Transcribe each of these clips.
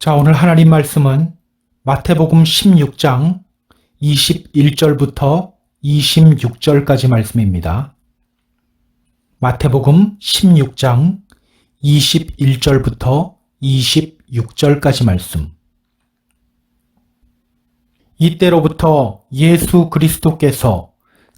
자, 오늘 하나님 말씀은 마태복음 16장 21절부터 26절까지 말씀입니다. 마태복음 16장 21절부터 26절까지 말씀. 이때로부터 예수 그리스도께서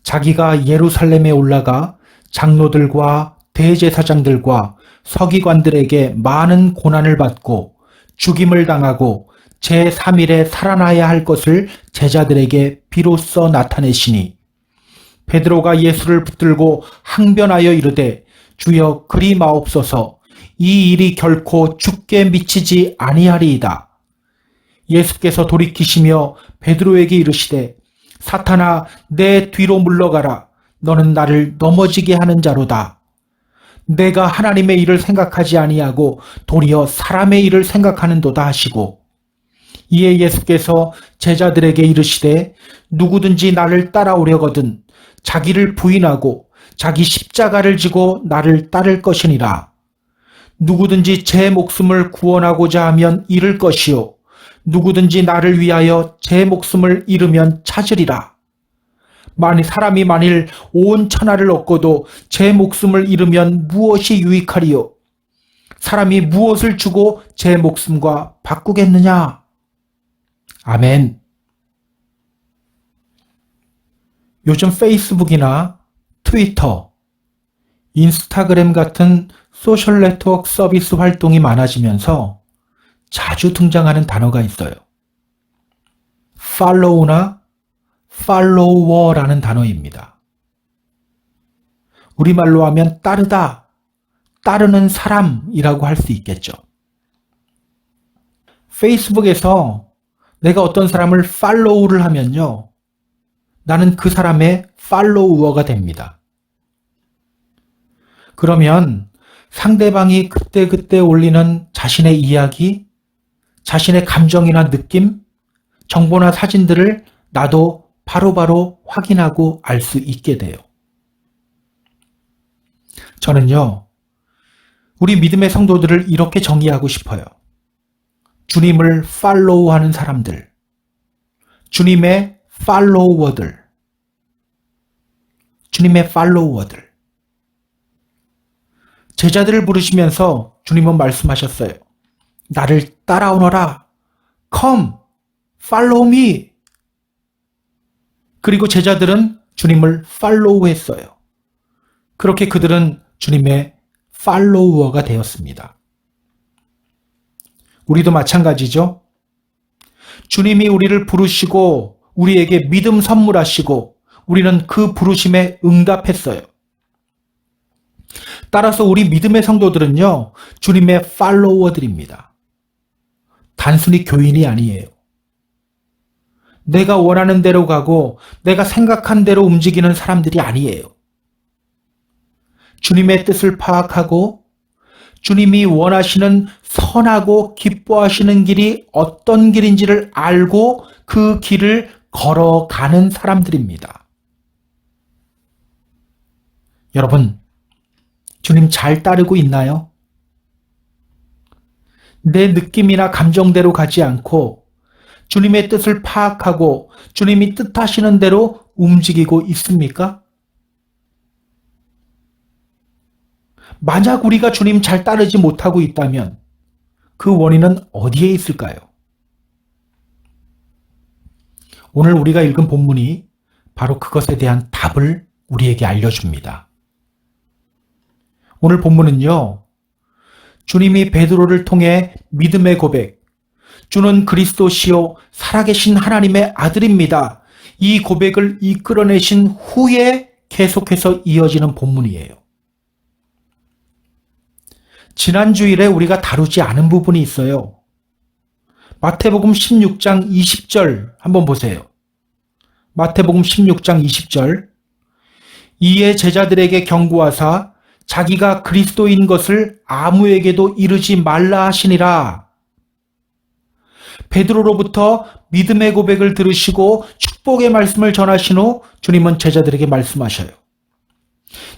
자기가 예루살렘에 올라가 장로들과 대제사장들과 서기관들에게 많은 고난을 받고 죽임을 당하고 제3일에 살아나야 할 것을 제자들에게 비로소 나타내시니 베드로가 예수를 붙들고 항변하여 이르되 주여 그리 마옵소서 이 일이 결코 죽게 미치지 아니하리이다. 예수께서 돌이키시며 베드로에게 이르시되 사탄아 내 뒤로 물러가라. 너는 나를 넘어지게 하는 자로다. 내가 하나님의 일을 생각하지 아니하고 도리어 사람의 일을 생각하는도다 하시고 이에 예수께서 제자들에게 이르시되 누구든지 나를 따라오려거든 자기를 부인하고 자기 십자가를 지고 나를 따를 것이니라. 누구든지 제 목숨을 구원하고자 하면 잃을 것이요 누구든지 나를 위하여 제 목숨을 잃으면 찾으리라. 사람이 만일 온 천하를 얻고도 제 목숨을 잃으면 무엇이 유익하리요? 사람이 무엇을 주고 제 목숨과 바꾸겠느냐? 아멘. 요즘 페이스북이나 트위터, 인스타그램 같은 소셜 네트워크 서비스 활동이 많아지면서 자주 등장하는 단어가 있어요. 팔로우나 팔로워라는 단어입니다. 우리말로 하면 따르다, 따르는 사람이라고 할 수 있겠죠. 페이스북에서 내가 어떤 사람을 팔로우를 하면요, 나는 그 사람의 팔로워가 됩니다. 그러면 상대방이 그때그때 올리는 자신의 이야기, 자신의 감정이나 느낌, 정보나 사진들을 나도 바로바로 확인하고 알 수 있게 돼요. 저는요, 우리 믿음의 성도들을 이렇게 정의하고 싶어요. 주님을 팔로우하는 사람들, 주님의 팔로워들, 주님의 팔로워들. 제자들을 부르시면서 주님은 말씀하셨어요. 나를 따라오너라. Come, follow me. 그리고 제자들은 주님을 팔로우했어요. 그렇게 그들은 주님의 팔로워가 되었습니다. 우리도 마찬가지죠. 주님이 우리를 부르시고 우리에게 믿음 선물하시고 우리는 그 부르심에 응답했어요. 따라서 우리 믿음의 성도들은요, 주님의 팔로워들입니다. 단순히 교인이 아니에요. 내가 원하는 대로 가고 내가 생각한 대로 움직이는 사람들이 아니에요. 주님의 뜻을 파악하고 주님이 원하시는 선하고 기뻐하시는 길이 어떤 길인지를 알고 그 길을 걸어가는 사람들입니다. 여러분, 주님 잘 따르고 있나요? 내 느낌이나 감정대로 가지 않고 주님의 뜻을 파악하고 주님이 뜻하시는 대로 움직이고 있습니까? 만약 우리가 주님 잘 따르지 못하고 있다면 그 원인은 어디에 있을까요? 오늘 우리가 읽은 본문이 바로 그것에 대한 답을 우리에게 알려줍니다. 오늘 본문은요, 주님이 베드로를 통해 믿음의 고백, 주는 그리스도시요 살아계신 하나님의 아들입니다. 이 고백을 이끌어내신 후에 계속해서 이어지는 본문이에요. 지난 주일에 우리가 다루지 않은 부분이 있어요. 마태복음 16장 20절 한번 보세요. 마태복음 16장 20절. 이에 제자들에게 경고하사 자기가 그리스도인 것을 아무에게도 이르지 말라 하시니라. 베드로로부터 믿음의 고백을 들으시고 축복의 말씀을 전하신 후 주님은 제자들에게 말씀하셔요.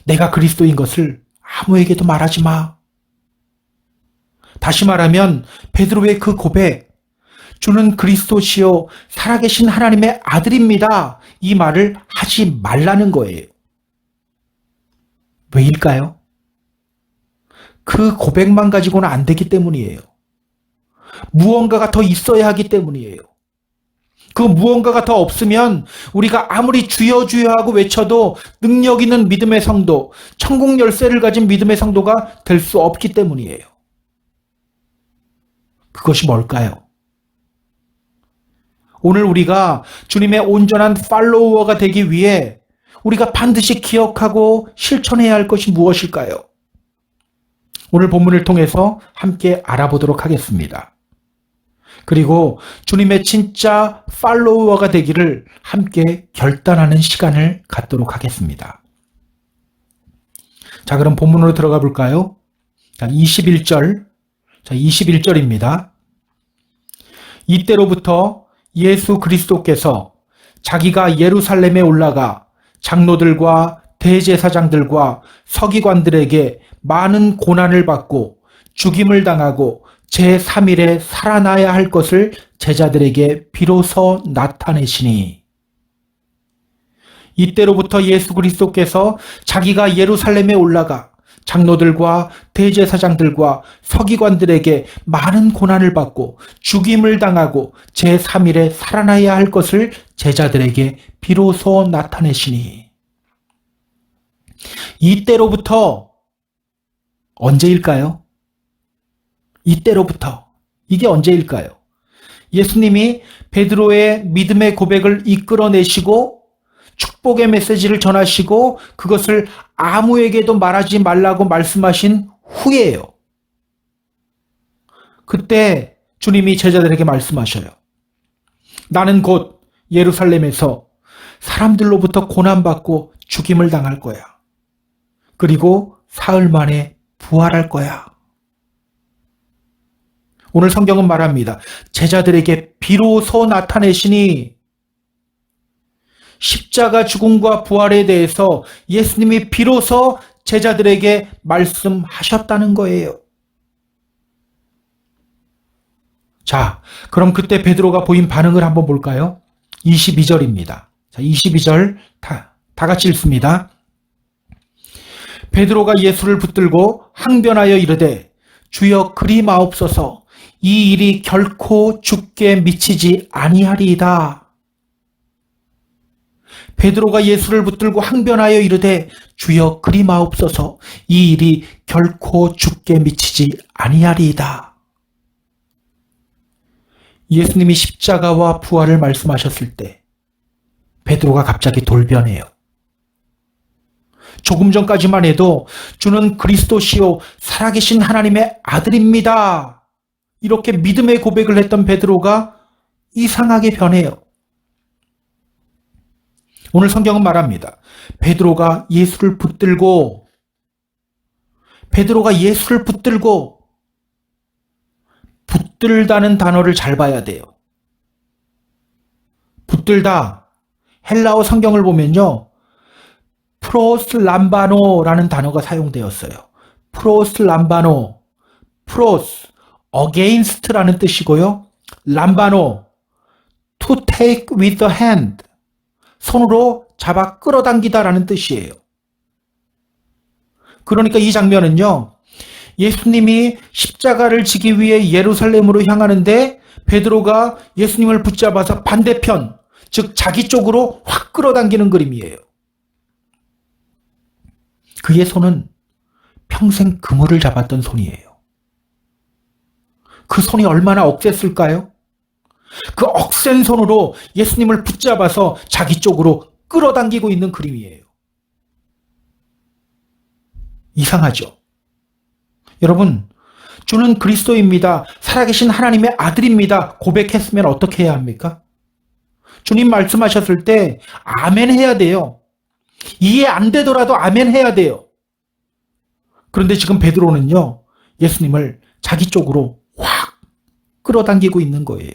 내가 그리스도인 것을 아무에게도 말하지 마. 다시 말하면 베드로의 그 고백, 주는 그리스도시요 살아계신 하나님의 아들입니다. 이 말을 하지 말라는 거예요. 왜일까요? 그 고백만 가지고는 안 되기 때문이에요. 무언가가 더 있어야 하기 때문이에요. 그 무언가가 더 없으면 우리가 아무리 주여 주여 하고 외쳐도 능력 있는 믿음의 성도, 천국 열쇠를 가진 믿음의 성도가 될 수 없기 때문이에요. 그것이 뭘까요? 오늘 우리가 주님의 온전한 팔로워가 되기 위해 우리가 반드시 기억하고 실천해야 할 것이 무엇일까요? 오늘 본문을 통해서 함께 알아보도록 하겠습니다. 그리고 주님의 진짜 팔로워가 되기를 함께 결단하는 시간을 갖도록 하겠습니다. 자, 그럼 본문으로 들어가 볼까요? 자, 21절입니다. 이때로부터 예수 그리스도께서 자기가 예루살렘에 올라가 장로들과 대제사장들과 서기관들에게 많은 고난을 받고 죽임을 당하고 제3일에 살아나야 할 것을 제자들에게 비로소 나타내시니, 이때로부터 예수 그리스도께서 자기가 예루살렘에 올라가 장로들과 대제사장들과 서기관들에게 많은 고난을 받고 죽임을 당하고 제3일에 살아나야 할 것을 제자들에게 비로소 나타내시니. 이때로부터 언제일까요? 이때로부터. 이게 언제일까요? 예수님이 베드로의 믿음의 고백을 이끌어내시고 축복의 메시지를 전하시고 그것을 아무에게도 말하지 말라고 말씀하신 후예요. 그때 주님이 제자들에게 말씀하셔요. 나는 곧 예루살렘에서 사람들로부터 고난받고 죽임을 당할 거야. 그리고 사흘 만에 부활할 거야. 오늘 성경은 말합니다. 제자들에게 비로소 나타내시니, 십자가 죽음과 부활에 대해서 예수님이 비로소 제자들에게 말씀하셨다는 거예요. 자, 그럼 그때 베드로가 보인 반응을 한번 볼까요? 22절입니다. 자, 22절 다 같이 읽습니다. 베드로가 예수를 붙들고 항변하여 이르되 주여 그리 마옵소서, 이 일이 결코 죽게 미치지 아니하리이다. 베드로가 예수를 붙들고 항변하여 이르되 주여 그리 마옵소서, 이 일이 결코 죽게 미치지 아니하리이다. 예수님이 십자가와 부활을 말씀하셨을 때 베드로가 갑자기 돌변해요. 조금 전까지만 해도 주는 그리스도시요 살아계신 하나님의 아들입니다. 이렇게 믿음의 고백을 했던 베드로가 이상하게 변해요. 오늘 성경은 말합니다. 베드로가 예수를 붙들고 붙들다는 단어를 잘 봐야 돼요. 붙들다. 헬라어 성경을 보면요. 프로슬람바노라는 단어가 사용되었어요. 프로슬람바노. 프로스, against라는 뜻이고요. 람바노, to take with the hand. 손으로 잡아 끌어당기다라는 뜻이에요. 그러니까 이 장면은요. 예수님이 십자가를 지기 위해 예루살렘으로 향하는데 베드로가 예수님을 붙잡아서 반대편, 즉 자기 쪽으로 확 끌어당기는 그림이에요. 그의 손은 평생 그물을 잡았던 손이에요. 그 손이 얼마나 억셌을까요? 그 억센 손으로 예수님을 붙잡아서 자기 쪽으로 끌어당기고 있는 그림이에요. 이상하죠? 여러분, 주는 그리스도입니다. 살아계신 하나님의 아들입니다. 고백했으면 어떻게 해야 합니까? 주님 말씀하셨을 때 아멘 해야 돼요. 이해 안 되더라도 아멘 해야 돼요. 그런데 지금 베드로는요, 예수님을 자기 쪽으로 확 끌어당기고 있는 거예요.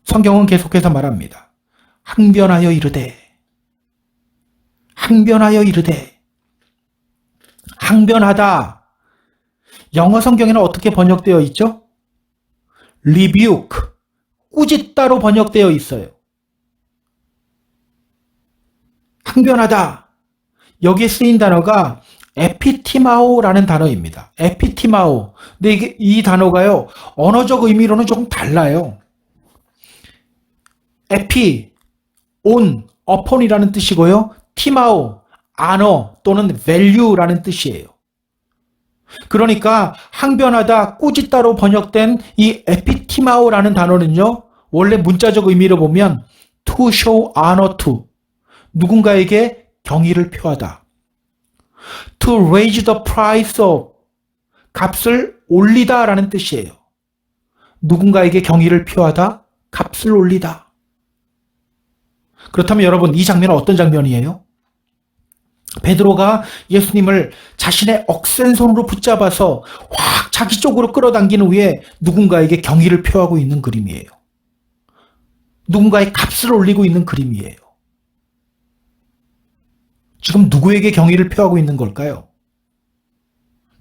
성경은 계속해서 말합니다. 항변하여 이르되, 항변하다. 영어 성경에는 어떻게 번역되어 있죠? rebuke, 꾸짖다로 번역되어 있어요. 항변하다. 여기에 쓰인 단어가 에피티마오라는 단어입니다. 에피티마오. 근데 이 단어가요, 언어적 의미로는 조금 달라요. 에피, 온, upon이라는 뜻이고요. 티마오, honor 또는 value라는 뜻이에요. 그러니까 항변하다, 꾸짖다로 번역된 이 에피티마오라는 단어는요, 원래 문자적 의미로 보면 to show honor to, 누군가에게 경의를 표하다. to raise the price of, 값을 올리다 라는 뜻이에요. 누군가에게 경의를 표하다, 값을 올리다. 그렇다면 여러분, 이 장면은 어떤 장면이에요? 베드로가 예수님을 자신의 억센 손으로 붙잡아서 확 자기 쪽으로 끌어당긴 후에 누군가에게 경의를 표하고 있는 그림이에요. 누군가의 값을 올리고 있는 그림이에요. 지금 누구에게 경의를 표하고 있는 걸까요?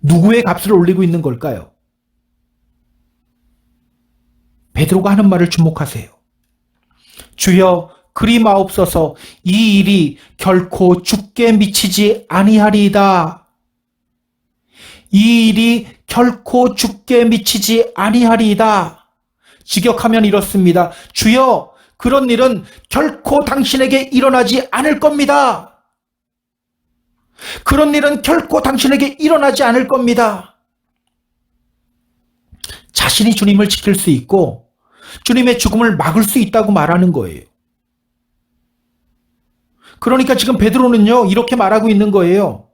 누구의 값을 올리고 있는 걸까요? 베드로가 하는 말을 주목하세요. 주여 그리 마옵소서, 이 일이 결코 죽게 미치지 아니하리이다. 이 일이 결코 죽게 미치지 아니하리이다. 직역하면 이렇습니다. 주여, 그런 일은 결코 당신에게 일어나지 않을 겁니다. 그런 일은 결코 당신에게 일어나지 않을 겁니다. 자신이 주님을 지킬 수 있고 주님의 죽음을 막을 수 있다고 말하는 거예요. 그러니까 지금 베드로는요, 이렇게 말하고 있는 거예요.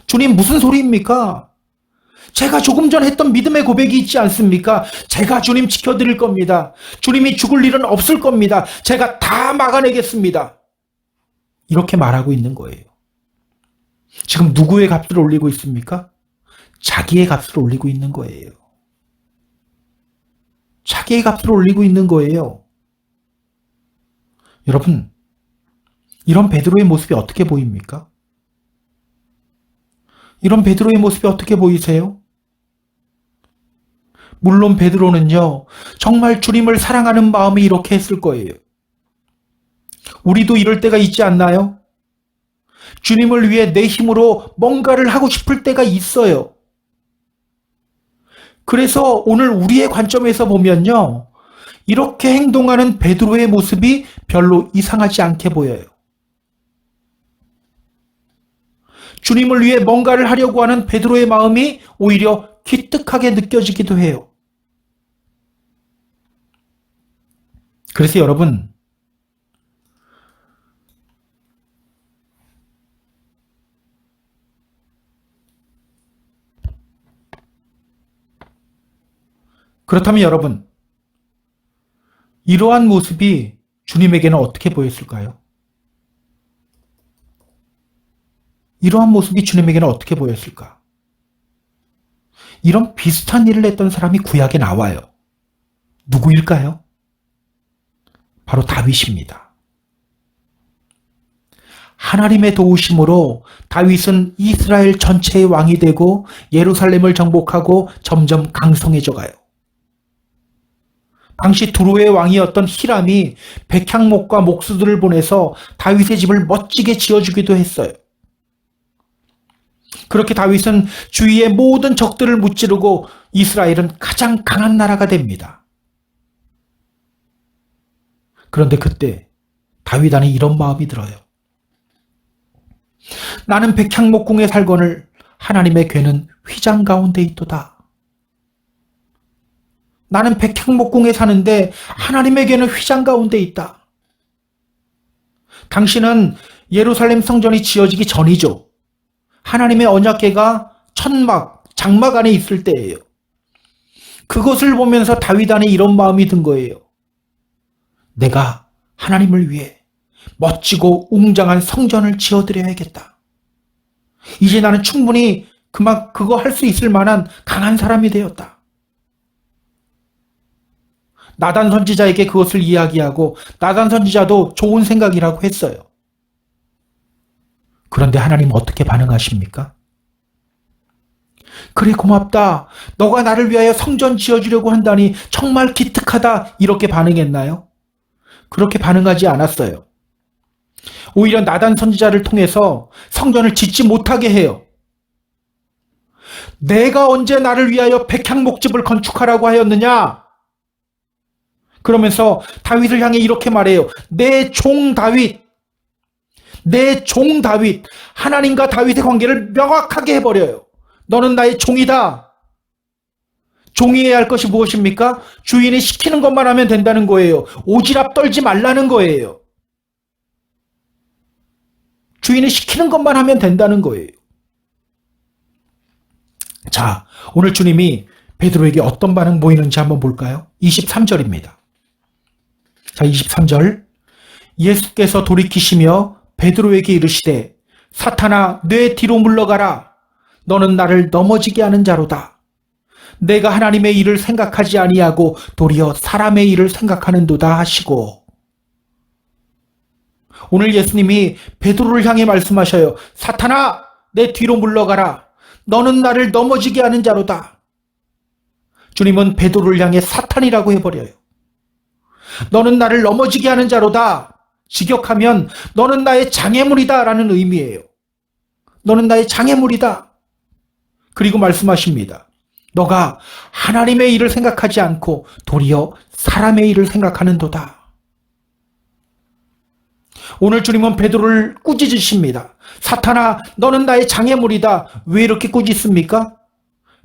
주님, 무슨 소리입니까? 제가 조금 전 했던 믿음의 고백이 있지 않습니까? 제가 주님 지켜드릴 겁니다. 주님이 죽을 일은 없을 겁니다. 제가 다 막아내겠습니다. 이렇게 말하고 있는 거예요. 지금 누구의 값을 올리고 있습니까? 자기의 값을 올리고 있는 거예요. 자기의 값을 올리고 있는 거예요. 여러분, 이런 베드로의 모습이 어떻게 보입니까? 이런 베드로의 모습이 어떻게 보이세요? 물론 베드로는요, 정말 주님을 사랑하는 마음이 이렇게 했을 거예요. 우리도 이럴 때가 있지 않나요? 주님을 위해 내 힘으로 뭔가를 하고 싶을 때가 있어요. 그래서 오늘 우리의 관점에서 보면요, 이렇게 행동하는 베드로의 모습이 별로 이상하지 않게 보여요. 주님을 위해 뭔가를 하려고 하는 베드로의 마음이 오히려 기특하게 느껴지기도 해요. 그래서 여러분, 그렇다면 여러분, 이러한 모습이 주님에게는 어떻게 보였을까요? 이러한 모습이 주님에게는 어떻게 보였을까? 이런 비슷한 일을 했던 사람이 구약에 나와요. 누구일까요? 바로 다윗입니다. 하나님의 도우심으로 다윗은 이스라엘 전체의 왕이 되고 예루살렘을 정복하고 점점 강성해져 가요. 당시 두로의 왕이었던 히람이 백향목과 목수들을 보내서 다윗의 집을 멋지게 지어주기도 했어요. 그렇게 다윗은 주위의 모든 적들을 무찌르고 이스라엘은 가장 강한 나라가 됩니다. 그런데 그때 다윗 안에 이런 마음이 들어요. 나는 백향목궁에 살거늘 하나님의 궤는 휘장 가운데 있도다. 나는 백향목궁에 사는데 하나님의 궤는 휘장 가운데 있다. 당시는 예루살렘 성전이 지어지기 전이죠. 하나님의 언약궤가 천막, 장막 안에 있을 때예요. 그것을 보면서 다윗 안에 이런 마음이 든 거예요. 내가 하나님을 위해 멋지고 웅장한 성전을 지어드려야겠다. 이제 나는 충분히 그거 할 수 있을 만한 강한 사람이 되었다. 나단 선지자에게 그것을 이야기하고 나단 선지자도 좋은 생각이라고 했어요. 그런데 하나님 어떻게 반응하십니까? 그래, 고맙다. 너가 나를 위하여 성전 지어주려고 한다니 정말 기특하다. 이렇게 반응했나요? 그렇게 반응하지 않았어요. 오히려 나단 선지자를 통해서 성전을 짓지 못하게 해요. 내가 언제 나를 위하여 백향 목집을 건축하라고 하였느냐? 그러면서 다윗을 향해 이렇게 말해요. 내 종 다윗, 하나님과 다윗의 관계를 명확하게 해버려요. 너는 나의 종이다. 종이 해야 할 것이 무엇입니까? 주인이 시키는 것만 하면 된다는 거예요. 오지랖 떨지 말라는 거예요. 주인이 시키는 것만 하면 된다는 거예요. 자, 오늘 주님이 베드로에게 어떤 반응 보이는지 한번 볼까요? 23절입니다. 자, 23절. 예수께서 돌이키시며 베드로에게 이르시되 사탄아 내 뒤로 물러가라. 너는 나를 넘어지게 하는 자로다. 내가 하나님의 일을 생각하지 아니하고 도리어 사람의 일을 생각하는도다 하시고. 오늘 예수님이 베드로를 향해 말씀하셔요. 사탄아 내 뒤로 물러가라. 너는 나를 넘어지게 하는 자로다. 주님은 베드로를 향해 사탄이라고 해버려요. 너는 나를 넘어지게 하는 자로다. 직역하면 너는 나의 장애물이다 라는 의미예요. 너는 나의 장애물이다. 그리고 말씀하십니다. 너가 하나님의 일을 생각하지 않고 도리어 사람의 일을 생각하는도다. 오늘 주님은 베드로를 꾸짖으십니다. 사탄아 너는 나의 장애물이다. 왜 이렇게 꾸짖습니까?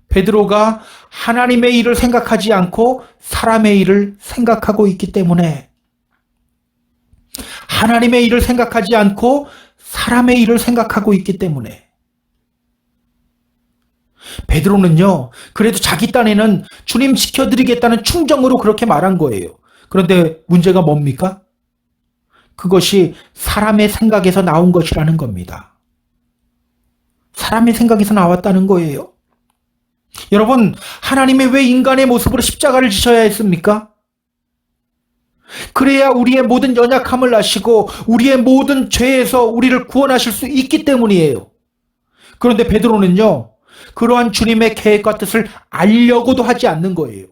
베드로가 하나님의 일을 생각하지 않고 사람의 일을 생각하고 있기 때문에. 하나님의 일을 생각하지 않고 사람의 일을 생각하고 있기 때문에. 베드로는요, 그래도 자기 딴에는 주님 지켜드리겠다는 충정으로 그렇게 말한 거예요. 그런데 문제가 뭡니까? 그것이 사람의 생각에서 나온 것이라는 겁니다. 사람의 생각에서 나왔다는 거예요. 여러분, 하나님이 왜 인간의 모습으로 십자가를 지셔야 했습니까? 그래야 우리의 모든 연약함을 아시고 우리의 모든 죄에서 우리를 구원하실 수 있기 때문이에요. 그런데 베드로는요, 그러한 주님의 계획과 뜻을 알려고도 하지 않는 거예요.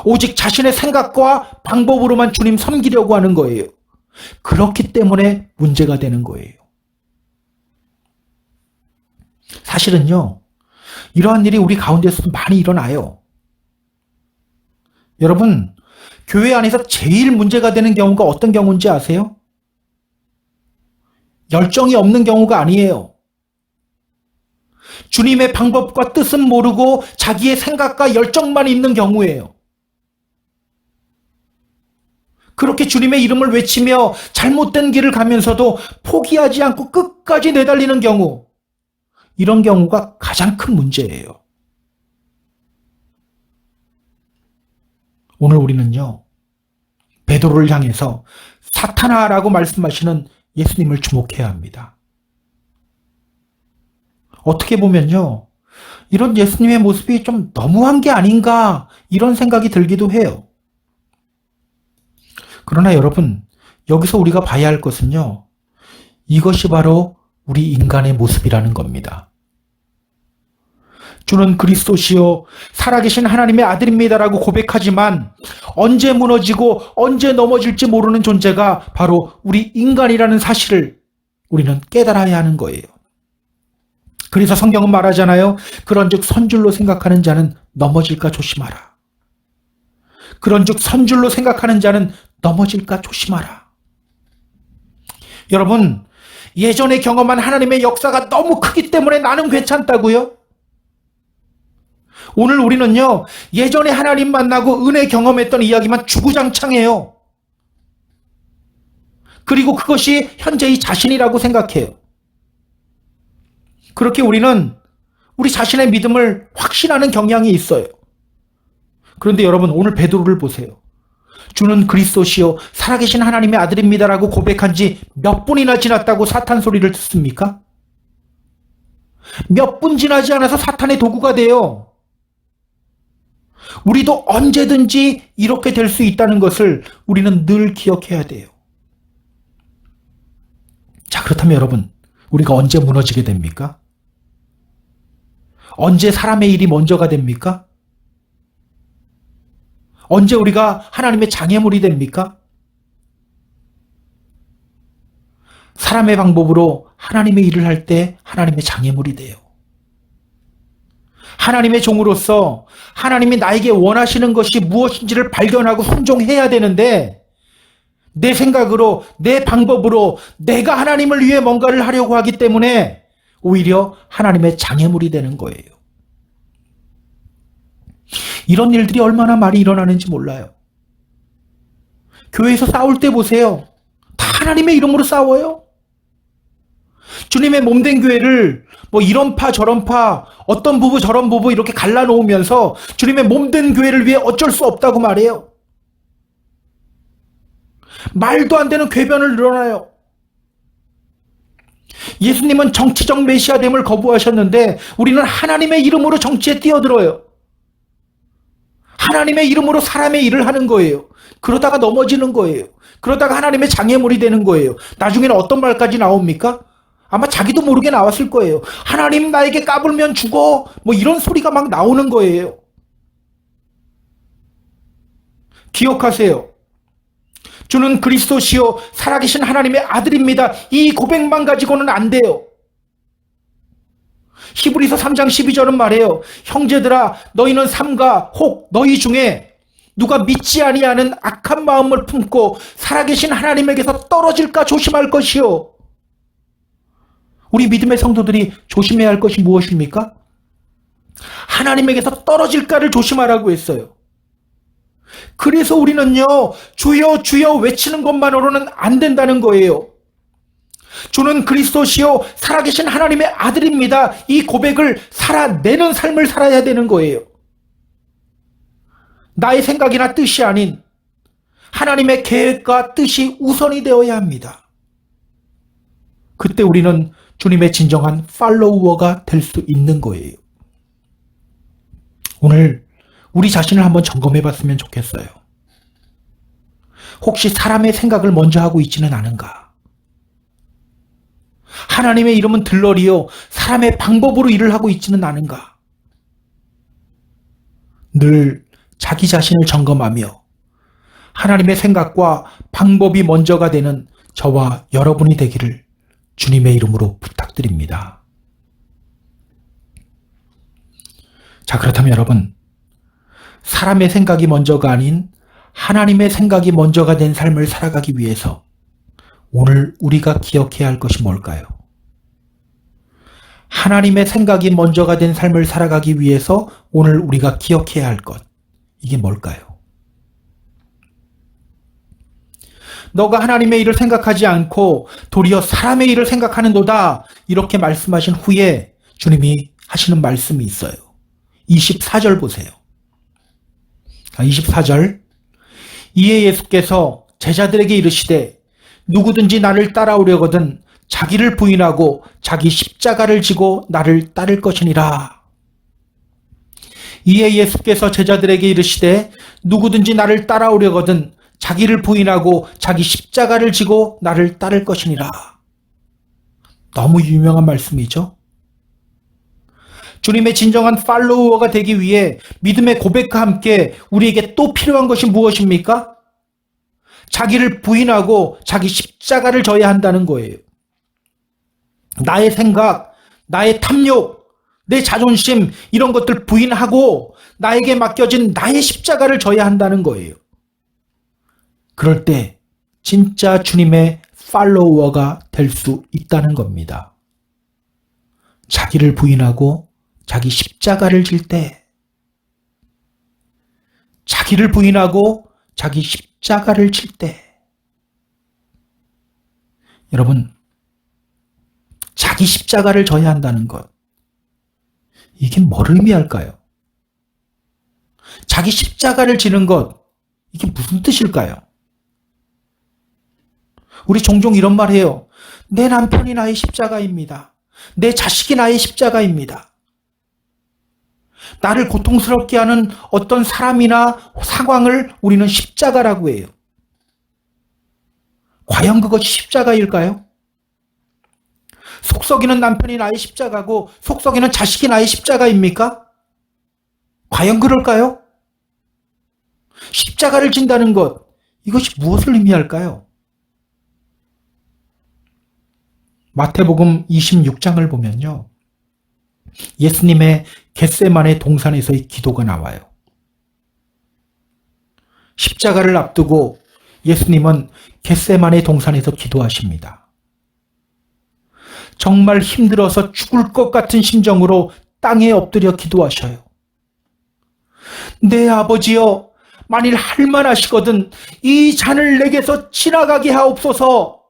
오직 자신의 생각과 방법으로만 주님 섬기려고 하는 거예요. 그렇기 때문에 문제가 되는 거예요. 사실은요, 이러한 일이 우리 가운데서도 많이 일어나요. 여러분, 교회 안에서 제일 문제가 되는 경우가 어떤 경우인지 아세요? 열정이 없는 경우가 아니에요. 주님의 방법과 뜻은 모르고 자기의 생각과 열정만 있는 경우예요. 그렇게 주님의 이름을 외치며 잘못된 길을 가면서도 포기하지 않고 끝까지 내달리는 경우, 이런 경우가 가장 큰 문제예요. 오늘 우리는요, 베드로를 향해서 사탄아라고 말씀하시는 예수님을 주목해야 합니다. 어떻게 보면요, 이런 예수님의 모습이 좀 너무한 게 아닌가 이런 생각이 들기도 해요. 그러나 여러분, 여기서 우리가 봐야 할 것은요, 이것이 바로 우리 인간의 모습이라는 겁니다. 주는 그리스도시요 살아계신 하나님의 아들입니다라고 고백하지만 언제 무너지고 언제 넘어질지 모르는 존재가 바로 우리 인간이라는 사실을 우리는 깨달아야 하는 거예요. 그래서 성경은 말하잖아요. 그런즉 선줄로 생각하는 자는 넘어질까 조심하라. 그런즉 선줄로 생각하는 자는 넘어질까 조심하라. 여러분, 예전에 경험한 하나님의 역사가 너무 크기 때문에 나는 괜찮다고요? 오늘 우리는요, 예전에 하나님 만나고 은혜 경험했던 이야기만 주구장창해요. 그리고 그것이 현재의 자신이라고 생각해요. 그렇게 우리는 우리 자신의 믿음을 확신하는 경향이 있어요. 그런데 여러분, 오늘 베드로를 보세요. 주는 그리스도시요 살아계신 하나님의 아들입니다라고 고백한 지 몇 분이나 지났다고 사탄 소리를 듣습니까? 몇 분 지나지 않아서 사탄의 도구가 돼요. 우리도 언제든지 이렇게 될 수 있다는 것을 우리는 늘 기억해야 돼요. 자, 그렇다면 여러분, 우리가 언제 무너지게 됩니까? 언제 사람의 일이 먼저가 됩니까? 언제 우리가 하나님의 장애물이 됩니까? 사람의 방법으로 하나님의 일을 할 때 하나님의 장애물이 돼요. 하나님의 종으로서 하나님이 나에게 원하시는 것이 무엇인지를 발견하고 순종해야 되는데 내 생각으로, 내 방법으로 내가 하나님을 위해 뭔가를 하려고 하기 때문에 오히려 하나님의 장애물이 되는 거예요. 이런 일들이 얼마나 많이 일어나는지 몰라요. 교회에서 싸울 때 보세요. 다 하나님의 이름으로 싸워요. 주님의 몸된 교회를 뭐 이런 파 저런 파 어떤 부부 저런 부부 이렇게 갈라놓으면서 주님의 몸된 교회를 위해 어쩔 수 없다고 말해요. 말도 안 되는 궤변을 늘어나요. 예수님은 정치적 메시아됨을 거부하셨는데 우리는 하나님의 이름으로 정치에 뛰어들어요. 하나님의 이름으로 사람의 일을 하는 거예요. 그러다가 넘어지는 거예요. 그러다가 하나님의 장애물이 되는 거예요. 나중에는 어떤 말까지 나옵니까? 아마 자기도 모르게 나왔을 거예요. 하나님 나에게 까불면 죽어. 뭐 이런 소리가 막 나오는 거예요. 기억하세요. 주는 그리스도시요 살아계신 하나님의 아들입니다. 이 고백만 가지고는 안 돼요. 히브리서 3장 12절은 말해요. 형제들아 너희는 삼가 혹 너희 중에 누가 믿지 아니하는 악한 마음을 품고 살아계신 하나님에게서 떨어질까 조심할 것이요. 우리 믿음의 성도들이 조심해야 할 것이 무엇입니까? 하나님에게서 떨어질까를 조심하라고 했어요. 그래서 우리는요, 주여 주여 외치는 것만으로는 안 된다는 거예요. 주는 그리스도시요 살아계신 하나님의 아들입니다. 이 고백을 살아내는 삶을 살아야 되는 거예요. 나의 생각이나 뜻이 아닌 하나님의 계획과 뜻이 우선이 되어야 합니다. 그때 우리는 주님의 진정한 팔로워가 될 수 있는 거예요. 오늘 우리 자신을 한번 점검해 봤으면 좋겠어요. 혹시 사람의 생각을 먼저 하고 있지는 않은가? 하나님의 이름은 들러리요 사람의 방법으로 일을 하고 있지는 않은가? 늘 자기 자신을 점검하며 하나님의 생각과 방법이 먼저가 되는 저와 여러분이 되기를 주님의 이름으로 부탁드립니다. 자, 그렇다면 여러분, 사람의 생각이 먼저가 아닌 하나님의 생각이 먼저가 된 삶을 살아가기 위해서 오늘 우리가 기억해야 할 것이 뭘까요? 하나님의 생각이 먼저가 된 삶을 살아가기 위해서 오늘 우리가 기억해야 할 것, 이게 뭘까요? 너가 하나님의 일을 생각하지 않고 도리어 사람의 일을 생각하는도다, 이렇게 말씀하신 후에 주님이 하시는 말씀이 있어요. 24절 보세요. 24절. 이에 예수께서 제자들에게 이르시되 누구든지 나를 따라오려거든 자기를 부인하고 자기 십자가를 지고 나를 따를 것이니라. 이에 예수께서 제자들에게 이르시되 누구든지 나를 따라오려거든 자기를 부인하고 자기 십자가를 지고 나를 따를 것이니라. 너무 유명한 말씀이죠. 주님의 진정한 팔로워가 되기 위해 믿음의 고백과 함께 우리에게 또 필요한 것이 무엇입니까? 자기를 부인하고 자기 십자가를 져야 한다는 거예요. 나의 생각, 나의 탐욕, 내 자존심 이런 것들 부인하고 나에게 맡겨진 나의 십자가를 져야 한다는 거예요. 그럴 때 진짜 주님의 팔로워가 될 수 있다는 겁니다. 자기를 부인하고 자기 십자가를 질 때, 자기를 부인하고 자기 십자가를 질 때, 여러분, 자기 십자가를 져야 한다는 것, 이게 뭘 의미할까요? 자기 십자가를 지는 것, 이게 무슨 뜻일까요? 우리 종종 이런 말 해요. 내 남편이 나의 십자가입니다. 내 자식이 나의 십자가입니다. 나를 고통스럽게 하는 어떤 사람이나 상황을 우리는 십자가라고 해요. 과연 그것이 십자가일까요? 속썩이는 남편이 나의 십자가고 속썩이는 자식이 나의 십자가입니까? 과연 그럴까요? 십자가를 진다는 것, 이것이 무엇을 의미할까요? 마태복음 26장을 보면요, 예수님의 겟세마네 동산에서의 기도가 나와요. 십자가를 앞두고 예수님은 겟세마네 동산에서 기도하십니다. 정말 힘들어서 죽을 것 같은 심정으로 땅에 엎드려 기도하셔요. 내 아버지여, 만일 할만하시거든 이 잔을 내게서 지나가게 하옵소서.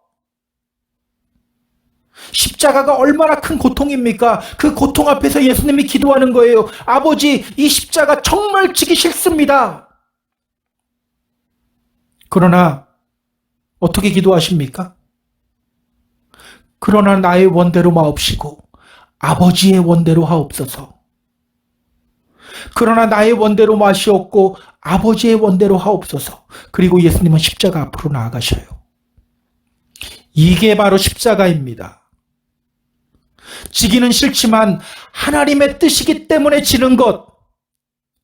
십자가가 얼마나 큰 고통입니까? 그 고통 앞에서 예수님이 기도하는 거예요. 아버지, 이 십자가 정말 지기 싫습니다. 그러나 어떻게 기도하십니까? 그러나 나의 원대로 마옵시고 아버지의 원대로 하옵소서. 그러나 나의 원대로 마시옵고 아버지의 원대로 하옵소서. 그리고 예수님은 십자가 앞으로 나아가셔요. 이게 바로 십자가입니다. 지기는 싫지만 하나님의 뜻이기 때문에 지는 것,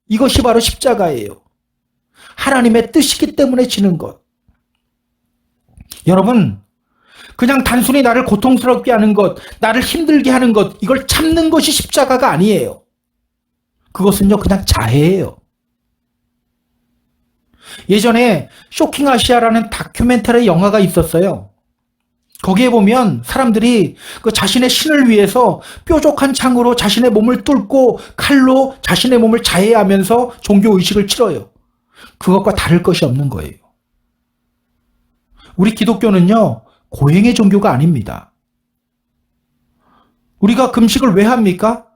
이것이 바로 십자가예요. 하나님의 뜻이기 때문에 지는 것. 여러분, 그냥 단순히 나를 고통스럽게 하는 것, 나를 힘들게 하는 것, 이걸 참는 것이 십자가가 아니에요. 그것은요, 그냥 자해예요. 예전에 쇼킹 아시아라는 다큐멘터리 영화가 있었어요. 거기에 보면 사람들이 그 자신의 신을 위해서 뾰족한 창으로 자신의 몸을 뚫고 칼로 자신의 몸을 자해하면서 종교의식을 치러요. 그것과 다를 것이 없는 거예요. 우리 기독교는요, 고행의 종교가 아닙니다. 우리가 금식을 왜 합니까?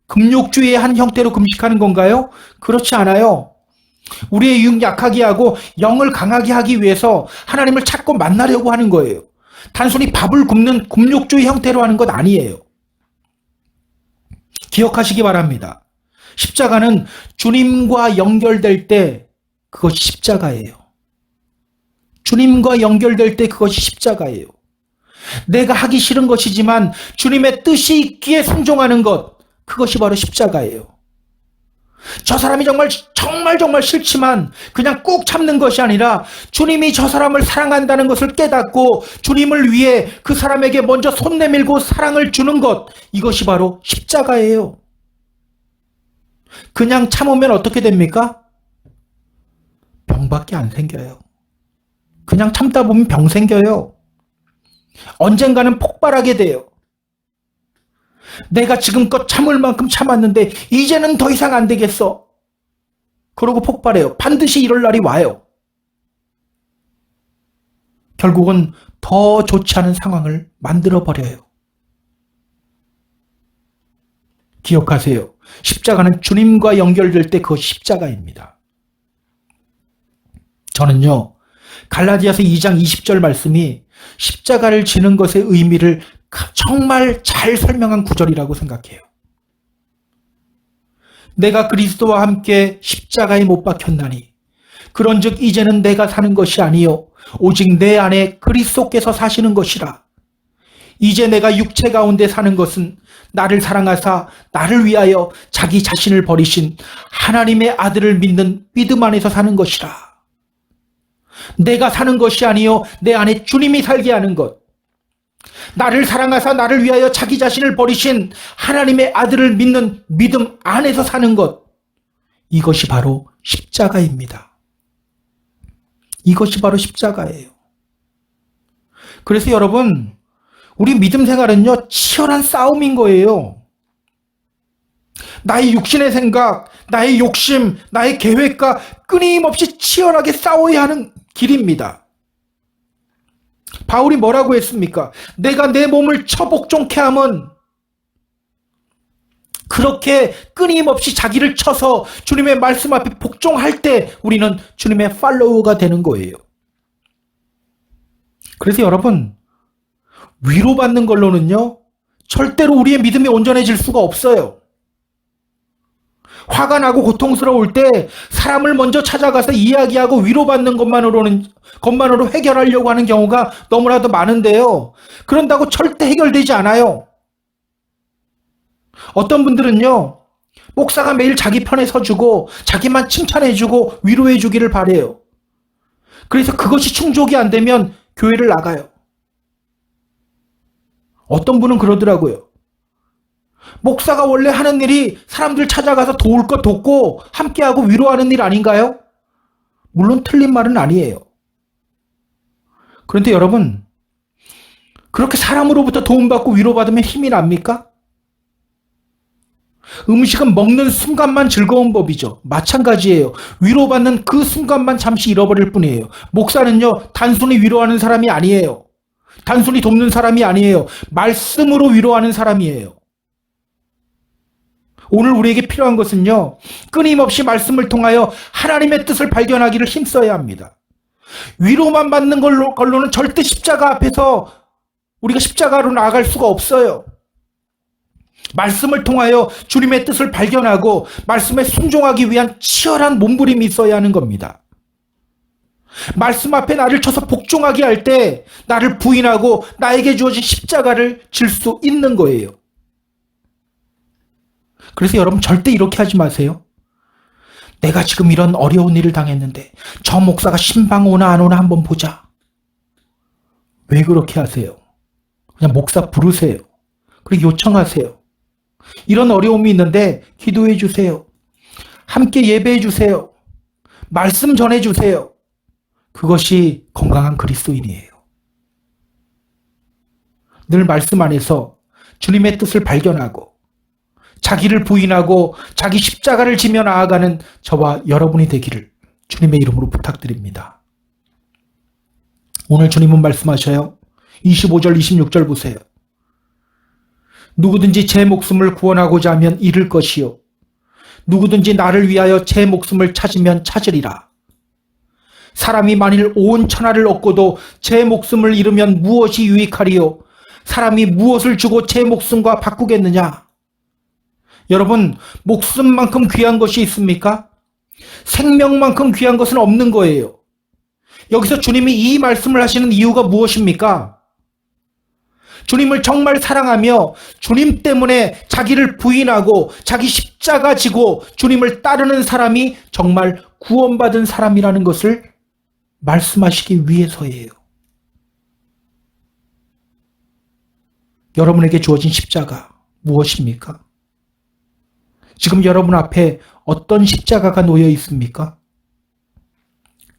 금욕주의의 한 형태로 금식하는 건가요? 그렇지 않아요. 우리의 육 약하게 하고 영을 강하게 하기 위해서 하나님을 찾고 만나려고 하는 거예요. 단순히 밥을 굶는 금욕주의 형태로 하는 것 아니에요. 기억하시기 바랍니다. 십자가는 주님과 연결될 때 그것이 십자가예요. 주님과 연결될 때 그것이 십자가예요. 내가 하기 싫은 것이지만 주님의 뜻이 있기에 순종하는 것, 그것이 바로 십자가예요. 저 사람이 정말 싫지만 그냥 꾹 참는 것이 아니라 주님이 저 사람을 사랑한다는 것을 깨닫고 주님을 위해 그 사람에게 먼저 손 내밀고 사랑을 주는 것, 이것이 바로 십자가예요. 그냥 참으면 어떻게 됩니까? 병밖에 안 생겨요. 그냥 참다 보면 병 생겨요. 언젠가는 폭발하게 돼요. 내가 지금껏 참을 만큼 참았는데 이제는 더 이상 안 되겠어. 그러고 폭발해요. 반드시 이럴 날이 와요. 결국은 더 좋지 않은 상황을 만들어버려요. 기억하세요. 십자가는 주님과 연결될 때 그것이 십자가입니다. 저는요, 갈라디아서 2장 20절 말씀이 십자가를 지는 것의 의미를 정말 잘 설명한 구절이라고 생각해요. 내가 그리스도와 함께 십자가에 못 박혔나니 그런즉 이제는 내가 사는 것이 아니요 오직 내 안에 그리스도께서 사시는 것이라. 이제 내가 육체 가운데 사는 것은 나를 사랑하사 나를 위하여 자기 자신을 버리신 하나님의 아들을 믿는 믿음 안에서 사는 것이라. 내가 사는 것이 아니요 내 안에 주님이 살게 하는 것. 나를 사랑하사 나를 위하여 자기 자신을 버리신 하나님의 아들을 믿는 믿음 안에서 사는 것. 이것이 바로 십자가입니다. 이것이 바로 십자가예요. 그래서 여러분, 우리 믿음 생활은요, 치열한 싸움인 거예요. 나의 육신의 생각, 나의 욕심, 나의 계획과 끊임없이 치열하게 싸워야 하는 길입니다. 바울이 뭐라고 했습니까? 내가 내 몸을 처복종케 함은, 그렇게 끊임없이 자기를 쳐서 주님의 말씀 앞에 복종할 때 우리는 주님의 팔로워가 되는 거예요. 그래서 여러분, 위로받는 걸로는요, 절대로 우리의 믿음이 온전해질 수가 없어요. 화가 나고 고통스러울 때 사람을 먼저 찾아가서 이야기하고 위로받는 것만으로 해결하려고 하는 경우가 너무나도 많은데요. 그런다고 절대 해결되지 않아요. 어떤 분들은요, 목사가 매일 자기 편에 서주고 자기만 칭찬해주고 위로해주기를 바래요. 그래서 그것이 충족이 안 되면 교회를 나가요. 어떤 분은 그러더라고요. 목사가 원래 하는 일이 사람들 찾아가서 도울 것 돕고 함께하고 위로하는 일 아닌가요? 물론 틀린 말은 아니에요. 그런데 여러분, 그렇게 사람으로부터 도움받고 위로받으면 힘이 납니까? 음식은 먹는 순간만 즐거운 법이죠. 마찬가지예요. 위로받는 그 순간만 잠시 잃어버릴 뿐이에요. 목사는요, 단순히 위로하는 사람이 아니에요. 단순히 돕는 사람이 아니에요. 말씀으로 위로하는 사람이에요. 오늘 우리에게 필요한 것은요, 끊임없이 말씀을 통하여 하나님의 뜻을 발견하기를 힘써야 합니다. 위로만 받는 걸로는 절대 십자가 앞에서 우리가 십자가로 나아갈 수가 없어요. 말씀을 통하여 주님의 뜻을 발견하고 말씀에 순종하기 위한 치열한 몸부림이 있어야 하는 겁니다. 말씀 앞에 나를 쳐서 복종하게 할 때 나를 부인하고 나에게 주어진 십자가를 질 수 있는 거예요. 그래서 여러분 절대 이렇게 하지 마세요. 내가 지금 이런 어려운 일을 당했는데 저 목사가 신방 오나 안 오나 한번 보자. 왜 그렇게 하세요? 그냥 목사 부르세요. 그리고 요청하세요. 이런 어려움이 있는데 기도해 주세요. 함께 예배해 주세요. 말씀 전해 주세요. 그것이 건강한 그리스도인이에요. 늘 말씀 안에서 주님의 뜻을 발견하고 자기를 부인하고 자기 십자가를 지며 나아가는 저와 여러분이 되기를 주님의 이름으로 부탁드립니다. 오늘 주님은 말씀하셔요. 25절 26절 보세요. 누구든지 제 목숨을 구원하고자 하면 잃을 것이요 누구든지 나를 위하여 제 목숨을 찾으면 찾으리라. 사람이 만일 온 천하를 얻고도 제 목숨을 잃으면 무엇이 유익하리요? 사람이 무엇을 주고 제 목숨과 바꾸겠느냐? 여러분, 목숨만큼 귀한 것이 있습니까? 생명만큼 귀한 것은 없는 거예요. 여기서 주님이 이 말씀을 하시는 이유가 무엇입니까? 주님을 정말 사랑하며 주님 때문에 자기를 부인하고 자기 십자가 지고 주님을 따르는 사람이 정말 구원받은 사람이라는 것을 말씀하시기 위해서예요. 여러분에게 주어진 십자가 무엇입니까? 지금 여러분 앞에 어떤 십자가가 놓여 있습니까?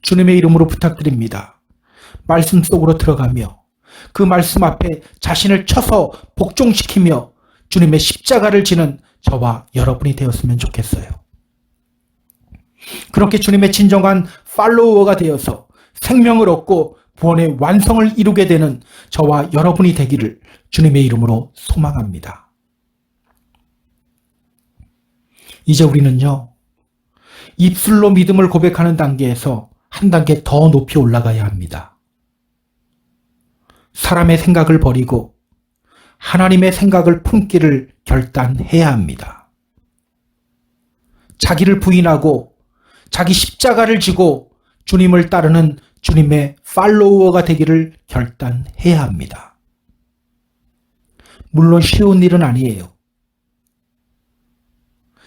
주님의 이름으로 부탁드립니다. 말씀 속으로 들어가며 그 말씀 앞에 자신을 쳐서 복종시키며 주님의 십자가를 지는 저와 여러분이 되었으면 좋겠어요. 그렇게 주님의 진정한 팔로워가 되어서 생명을 얻고 구원의 완성을 이루게 되는 저와 여러분이 되기를 주님의 이름으로 소망합니다. 이제 우리는요, 입술로 믿음을 고백하는 단계에서 한 단계 더 높이 올라가야 합니다. 사람의 생각을 버리고 하나님의 생각을 품기를 결단해야 합니다. 자기를 부인하고 자기 십자가를 지고 주님을 따르는 주님의 팔로워가 되기를 결단해야 합니다. 물론 쉬운 일은 아니에요.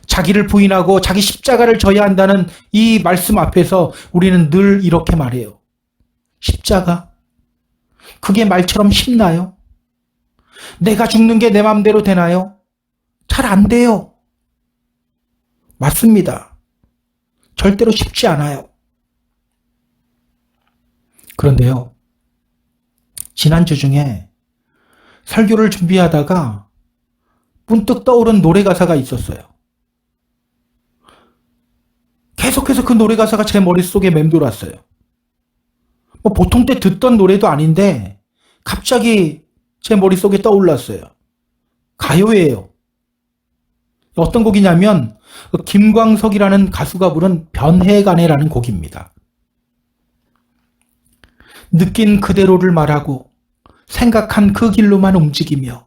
자기를 부인하고 자기 십자가를 져야 한다는 이 말씀 앞에서 우리는 늘 이렇게 말해요. 십자가? 그게 말처럼 쉽나요? 내가 죽는 게 내 맘대로 되나요? 잘 안 돼요. 맞습니다. 절대로 쉽지 않아요. 그런데요, 지난주 중에 설교를 준비하다가 문득 떠오른 노래 가사가 있었어요. 계속해서 그 노래 가사가 제 머릿속에 맴돌았어요. 보통 때 듣던 노래도 아닌데 갑자기 제 머릿속에 떠올랐어요. 가요예요. 어떤 곡이냐면 김광석이라는 가수가 부른 변해가네라는 곡입니다. 느낀 그대로를 말하고 생각한 그 길로만 움직이며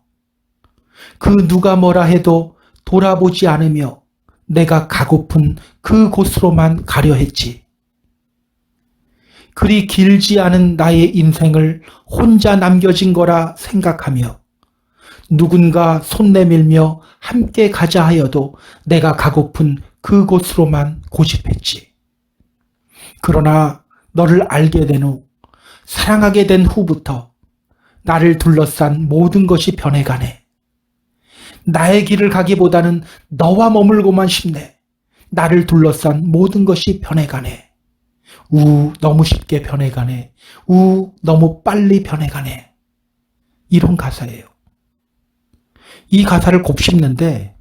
그 누가 뭐라 해도 돌아보지 않으며 내가 가고픈 그곳으로만 가려 했지. 그리 길지 않은 나의 인생을 혼자 남겨진 거라 생각하며 누군가 손 내밀며 함께 가자 하여도 내가 가고픈 그곳으로만 고집했지. 그러나 너를 알게 된 후, 사랑하게 된 후부터 나를 둘러싼 모든 것이 변해가네. 나의 길을 가기보다는 너와 머물고만 싶네. 나를 둘러싼 모든 것이 변해가네. 너무 쉽게 변해가네. 너무 빨리 변해가네. 이런 가사예요. 이 가사를 곱씹는데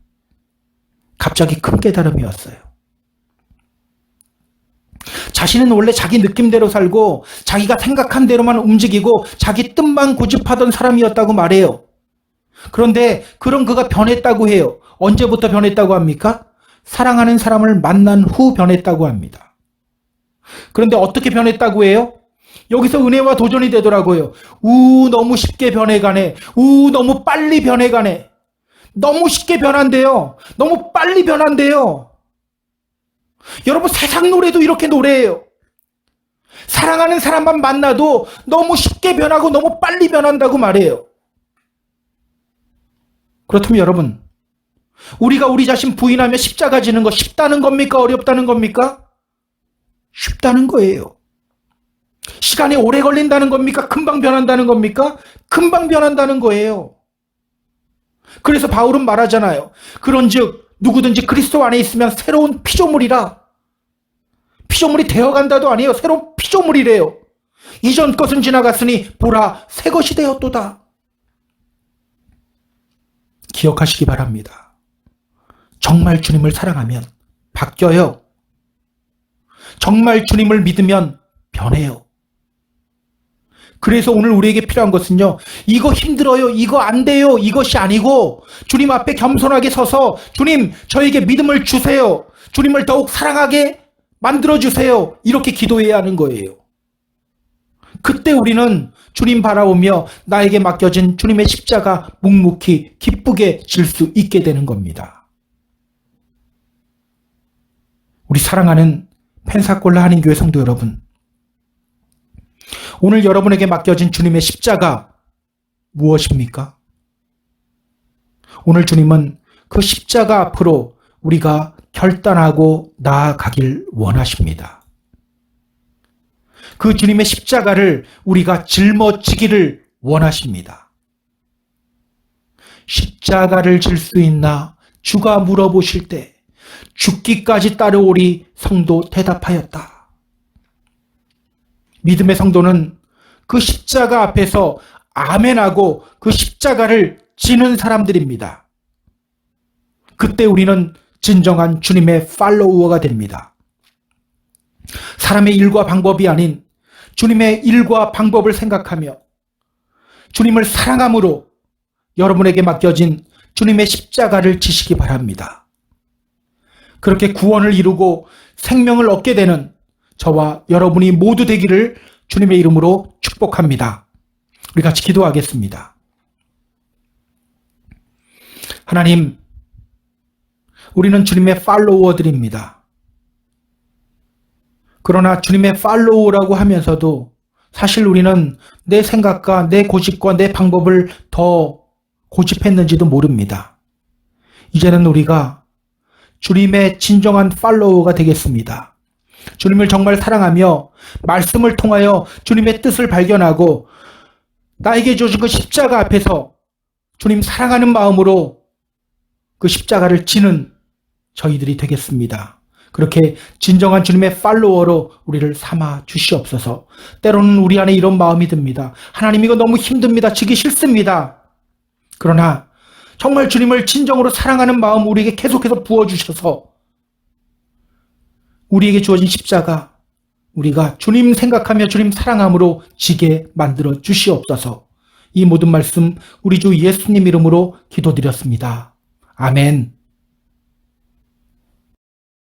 갑자기 큰 깨달음이 왔어요. 자신은 원래 자기 느낌대로 살고 자기가 생각한 대로만 움직이고 자기 뜻만 고집하던 사람이었다고 말해요. 그런데 그런 그가 변했다고 해요. 언제부터 변했다고 합니까? 사랑하는 사람을 만난 후 변했다고 합니다. 그런데 어떻게 변했다고 해요? 여기서 은혜와 도전이 되더라고요. 너무 쉽게 변해가네. 너무 빨리 변해가네. 너무 쉽게 변한대요. 너무 빨리 변한대요. 여러분, 세상 노래도 이렇게 노래해요. 사랑하는 사람만 만나도 너무 쉽게 변하고 너무 빨리 변한다고 말해요. 그렇다면 여러분, 우리가 우리 자신 부인하며 십자가 지는 거 쉽다는 겁니까? 어렵다는 겁니까? 쉽다는 거예요. 시간이 오래 걸린다는 겁니까? 금방 변한다는 겁니까? 금방 변한다는 거예요. 그래서 바울은 말하잖아요. 그런즉 누구든지 그리스도 안에 있으면 새로운 피조물이라. 피조물이 되어간다도 아니에요. 새로운 피조물이래요. 이전 것은 지나갔으니 보라 새 것이 되었도다. 기억하시기 바랍니다. 정말 주님을 사랑하면 바뀌어요. 정말 주님을 믿으면 변해요. 그래서 오늘 우리에게 필요한 것은요, 이거 힘들어요, 이거 안 돼요, 이것이 아니고 주님 앞에 겸손하게 서서 주님, 저에게 믿음을 주세요. 주님을 더욱 사랑하게 만들어주세요. 이렇게 기도해야 하는 거예요. 그때 우리는 주님 바라보며 나에게 맡겨진 주님의 십자가 묵묵히 기쁘게 질 수 있게 되는 겁니다. 우리 사랑하는 펜사콜라 한인교회 성도 여러분, 오늘 여러분에게 맡겨진 주님의 십자가 무엇입니까? 오늘 주님은 그 십자가 앞으로 우리가 결단하고 나아가길 원하십니다. 그 주님의 십자가를 우리가 짊어지기를 원하십니다. 십자가를 질 수 있나? 주가 물어보실 때 죽기까지 따르오리 성도 대답하였다. 믿음의 성도는 그 십자가 앞에서 아멘하고 그 십자가를 지는 사람들입니다. 그때 우리는 진정한 주님의 팔로워가 됩니다. 사람의 일과 방법이 아닌 주님의 일과 방법을 생각하며 주님을 사랑함으로 여러분에게 맡겨진 주님의 십자가를 지시기 바랍니다. 그렇게 구원을 이루고 생명을 얻게 되는 저와 여러분이 모두 되기를 주님의 이름으로 축복합니다. 우리 같이 기도하겠습니다. 하나님, 우리는 주님의 팔로워들입니다. 그러나 주님의 팔로워라고 하면서도 사실 우리는 내 생각과 내 고집과 내 방법을 더 고집했는지도 모릅니다. 이제는 우리가 주님의 진정한 팔로워가 되겠습니다. 주님을 정말 사랑하며 말씀을 통하여 주님의 뜻을 발견하고 나에게 주신 그 십자가 앞에서 주님 사랑하는 마음으로 그 십자가를 지는 저희들이 되겠습니다. 그렇게 진정한 주님의 팔로워로 우리를 삼아 주시옵소서. 때로는 우리 안에 이런 마음이 듭니다. 하나님, 이거 너무 힘듭니다. 지기 싫습니다. 그러나 정말 주님을 진정으로 사랑하는 마음 우리에게 계속해서 부어주셔서 우리에게 주어진 십자가 우리가 주님 생각하며 주님 사랑함으로 지게 만들어 주시옵소서. 이 모든 말씀 우리 주 예수님 이름으로 기도드렸습니다. 아멘.